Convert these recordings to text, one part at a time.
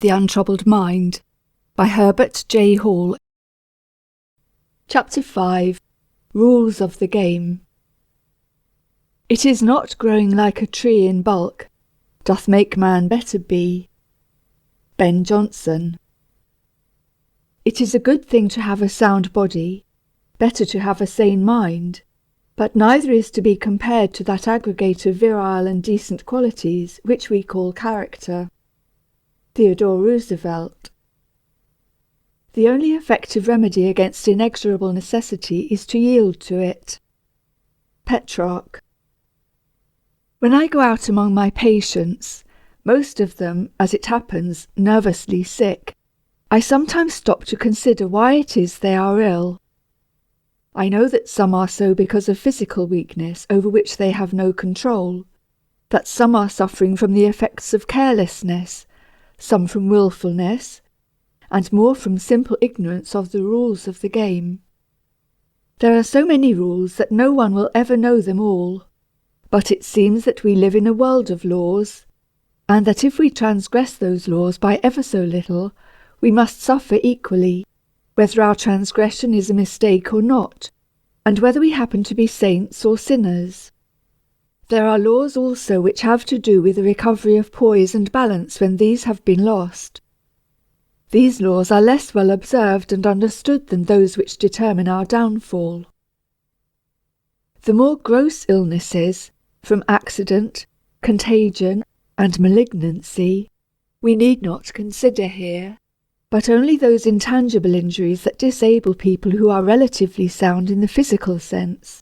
The Untroubled Mind by Herbert J. Hall. Chapter 5. Rules of the Game. It is not growing like a tree in bulk doth make man better be. Ben Jonson. It is a good thing to have a sound body, better to have a sane mind, but neither is to be compared to that aggregate of virile and decent qualities which we call character. Theodore Roosevelt. The only effective remedy against inexorable necessity is to yield to it. Petrarch. When I go out among my patients, most of them, as it happens, nervously sick, I sometimes stop to consider why it is they are ill. I know that some are so because of physical weakness over which they have no control, that some are suffering from the effects of carelessness, some from wilfulness, and more from simple ignorance of the rules of the game. There are so many rules that no one will ever know them all, but it seems that we live in a world of laws, and that if we transgress those laws by ever so little, we must suffer equally, whether our transgression is a mistake or not, and whether we happen to be saints or sinners. There are laws also which have to do with the recovery of poise and balance when these have been lost. These laws are less well observed and understood than those which determine our downfall. The more gross illnesses, from accident, contagion, and malignancy, we need not consider here, but only those intangible injuries that disable people who are relatively sound in the physical sense.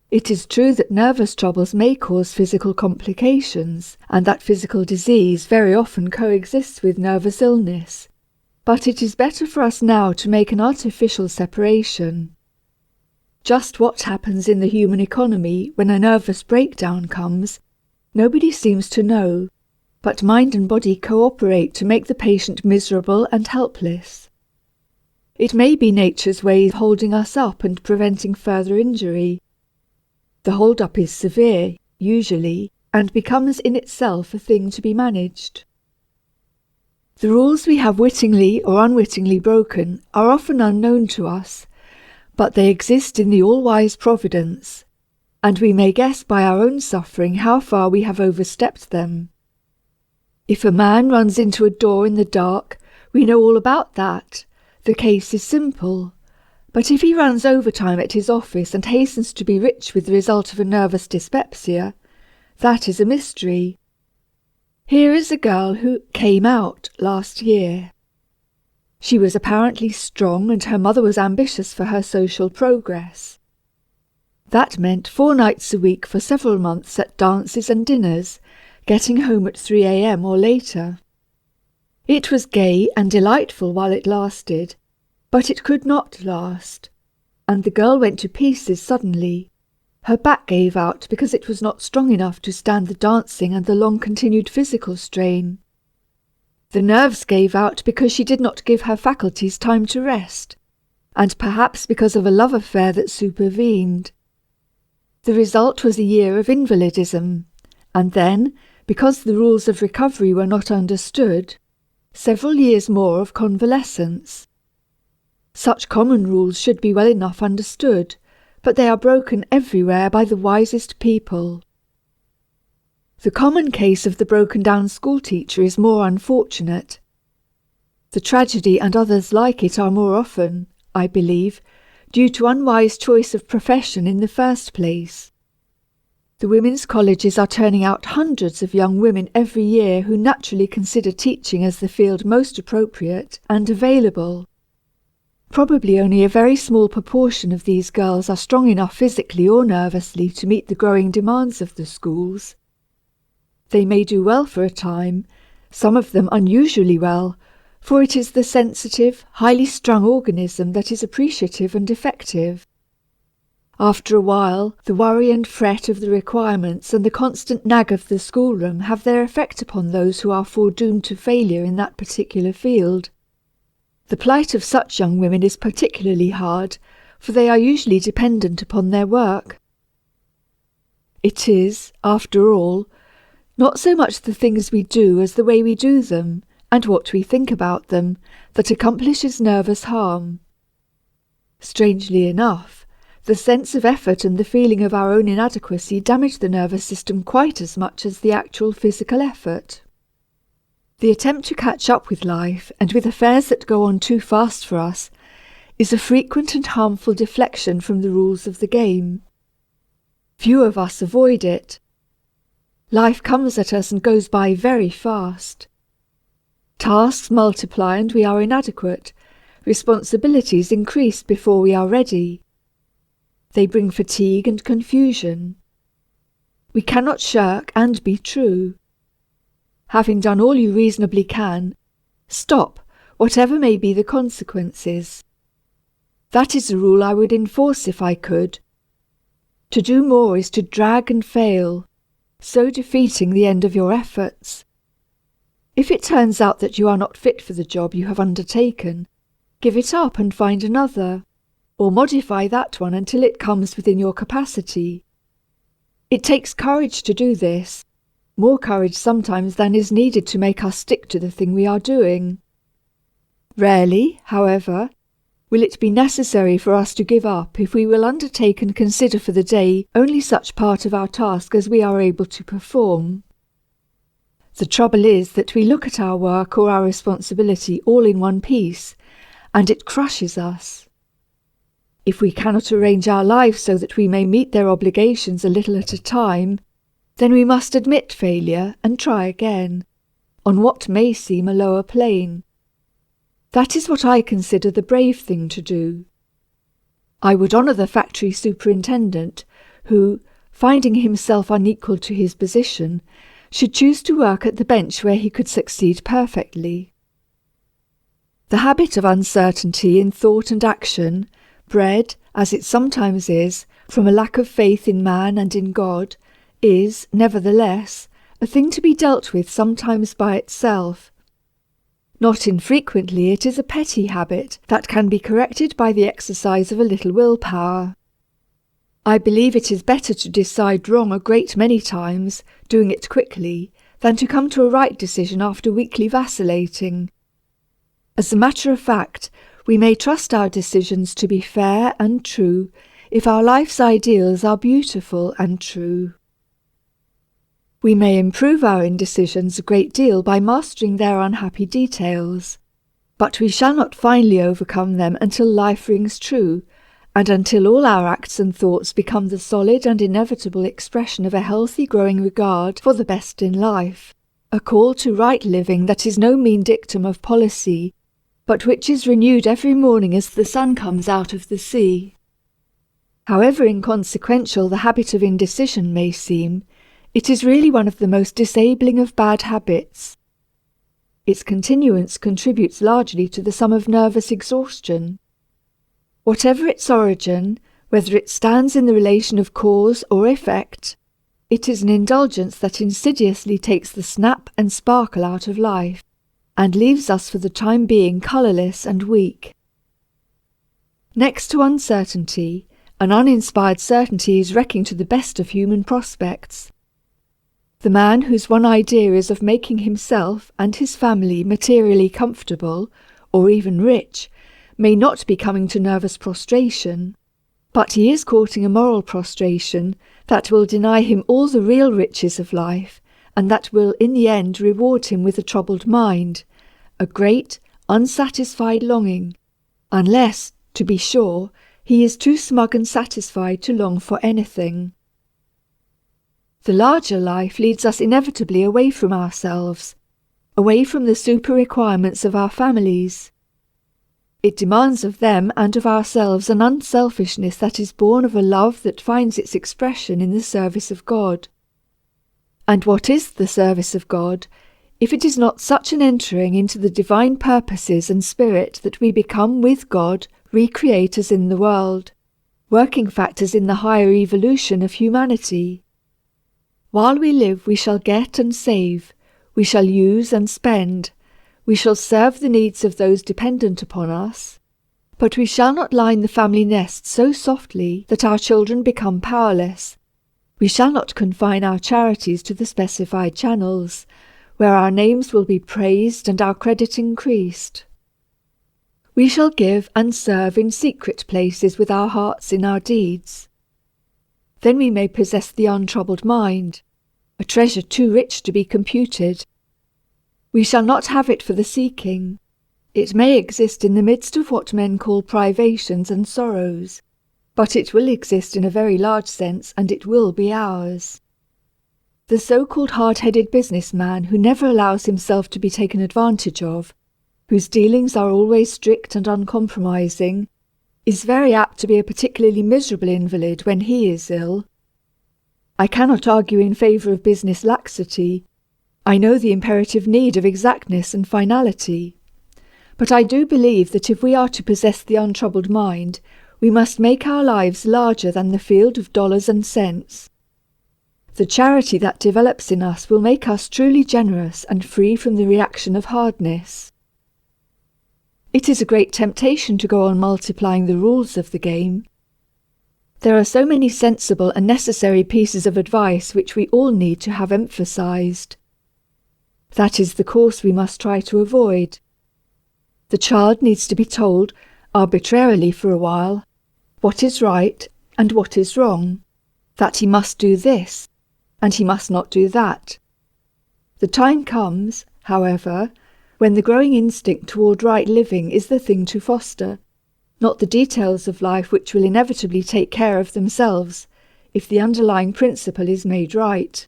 It is true that nervous troubles may cause physical complications, and that physical disease very often coexists with nervous illness, but it is better for us now to make an artificial separation. Just what happens in the human economy when a nervous breakdown comes, nobody seems to know, but mind and body cooperate to make the patient miserable and helpless. It may be nature's way of holding us up and preventing further injury. The hold-up is severe, usually, and becomes in itself a thing to be managed. The rules we have wittingly or unwittingly broken are often unknown to us, but they exist in the all-wise Providence, and we may guess by our own suffering how far we have overstepped them. If a man runs into a door in the dark, we know all about that. The case is simple. But if he runs overtime at his office and hastens to be rich with the result of a nervous dyspepsia, that is a mystery. Here is a girl who came out last year. She was apparently strong, and her mother was ambitious for her social progress. That meant 4 nights a week for several months at dances and dinners, getting home at 3 a.m. or later. It was gay and delightful while it lasted, but it could not last, and the girl went to pieces suddenly. Her back gave out because it was not strong enough to stand the dancing and the long-continued physical strain. The nerves gave out because she did not give her faculties time to rest, and perhaps because of a love affair that supervened. The result was a year of invalidism, and then, because the rules of recovery were not understood, several years more of convalescence. Such common rules should be well enough understood, but they are broken everywhere by the wisest people. The common case of the broken-down schoolteacher is more unfortunate. The tragedy and others like it are more often, I believe, due to unwise choice of profession in the first place. The women's colleges are turning out hundreds of young women every year who naturally consider teaching as the field most appropriate and available. Probably only a very small proportion of these girls are strong enough physically or nervously to meet the growing demands of the schools. They may do well for a time, some of them unusually well, for it is the sensitive, highly strung organism that is appreciative and effective. After a while, the worry and fret of the requirements and the constant nag of the schoolroom have their effect upon those who are foredoomed to failure in that particular field. The plight of such young women is particularly hard, for they are usually dependent upon their work. It is, after all, not so much the things we do as the way we do them, and what we think about them that accomplishes nervous harm. Strangely enough, the sense of effort and the feeling of our own inadequacy damage the nervous system quite as much as the actual physical effort. The attempt to catch up with life and with affairs that go on too fast for us is a frequent and harmful deflection from the rules of the game. Few of us avoid it. Life comes at us and goes by very fast. Tasks multiply and we are inadequate. Responsibilities increase before we are ready. They bring fatigue and confusion. We cannot shirk and be true. Having done all you reasonably can, stop, whatever may be the consequences. That is a rule I would enforce if I could. To do more is to drag and fail, so defeating the end of your efforts. If it turns out that you are not fit for the job you have undertaken, give it up and find another, or modify that one until it comes within your capacity. It takes courage to do this, more courage sometimes than is needed to make us stick to the thing we are doing. Rarely, however, will it be necessary for us to give up if we will undertake and consider for the day only such part of our task as we are able to perform. The trouble is that we look at our work or our responsibility all in one piece, and it crushes us. If we cannot arrange our lives so that we may meet their obligations a little at a time, then we must admit failure and try again, on what may seem a lower plane. That is what I consider the brave thing to do. I would honour the factory superintendent who, finding himself unequal to his position, should choose to work at the bench where he could succeed perfectly. The habit of uncertainty in thought and action, bred, as it sometimes is, from a lack of faith in man and in God, is, nevertheless, a thing to be dealt with sometimes by itself. Not infrequently it is a petty habit that can be corrected by the exercise of a little willpower. I believe it is better to decide wrong a great many times, doing it quickly, than to come to a right decision after weakly vacillating. As a matter of fact, we may trust our decisions to be fair and true if our life's ideals are beautiful and true. We may improve our indecisions a great deal by mastering their unhappy details, but we shall not finally overcome them until life rings true, and until all our acts and thoughts become the solid and inevitable expression of a healthy growing regard for the best in life, a call to right living that is no mean dictum of policy, but which is renewed every morning as the sun comes out of the sea. However inconsequential the habit of indecision may seem, it is really one of the most disabling of bad habits. Its continuance contributes largely to the sum of nervous exhaustion. Whatever its origin, whether it stands in the relation of cause or effect, it is an indulgence that insidiously takes the snap and sparkle out of life, and leaves us for the time being colourless and weak. Next to uncertainty, an uninspired certainty is wrecking to the best of human prospects. The man whose one idea is of making himself and his family materially comfortable, or even rich, may not be coming to nervous prostration, but he is courting a moral prostration that will deny him all the real riches of life, and that will in the end reward him with a troubled mind, a great, unsatisfied longing, unless, to be sure, he is too smug and satisfied to long for anything. The larger life leads us inevitably away from ourselves, away from the super-requirements of our families. It demands of them and of ourselves an unselfishness that is born of a love that finds its expression in the service of God. And what is the service of God, if it is not such an entering into the divine purposes and spirit that we become with God recreators in the world, working factors in the higher evolution of humanity? While we live we shall get and save, we shall use and spend, we shall serve the needs of those dependent upon us, but we shall not line the family nest so softly that our children become powerless. We shall not confine our charities to the specified channels, where our names will be praised and our credit increased. We shall give and serve in secret places with our hearts in our deeds. Then we may possess the untroubled mind, a treasure too rich to be computed. We shall not have it for the seeking. It may exist in the midst of what men call privations and sorrows, but it will exist in a very large sense, and it will be ours. The so-called hard-headed businessman who never allows himself to be taken advantage of, whose dealings are always strict and uncompromising, is very apt to be a particularly miserable invalid when he is ill. I cannot argue in favour of business laxity. I know the imperative need of exactness and finality. But I do believe that if we are to possess the untroubled mind, we must make our lives larger than the field of dollars and cents. The charity that develops in us will make us truly generous and free from the reaction of hardness. It is a great temptation to go on multiplying the rules of the game. There are so many sensible and necessary pieces of advice which we all need to have emphasized. That is the course we must try to avoid. The child needs to be told, arbitrarily for a while, what is right and what is wrong, that he must do this, and he must not do that. The time comes, however, when the growing instinct toward right living is the thing to foster, not the details of life which will inevitably take care of themselves if the underlying principle is made right.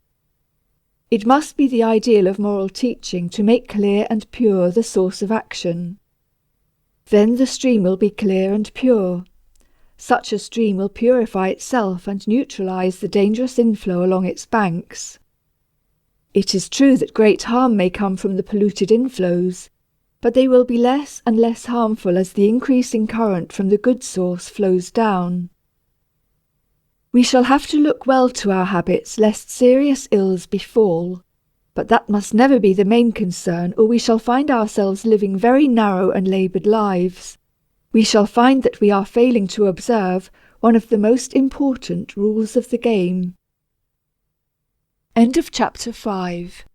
It must be the ideal of moral teaching to make clear and pure the source of action. Then the stream will be clear and pure. Such a stream will purify itself and neutralize the dangerous inflow along its banks. It is true that great harm may come from the polluted inflows, but they will be less and less harmful as the increasing current from the good source flows down. We shall have to look well to our habits lest serious ills befall, but that must never be the main concern, or we shall find ourselves living very narrow and laboured lives. We shall find that we are failing to observe one of the most important rules of the game. End of chapter 5.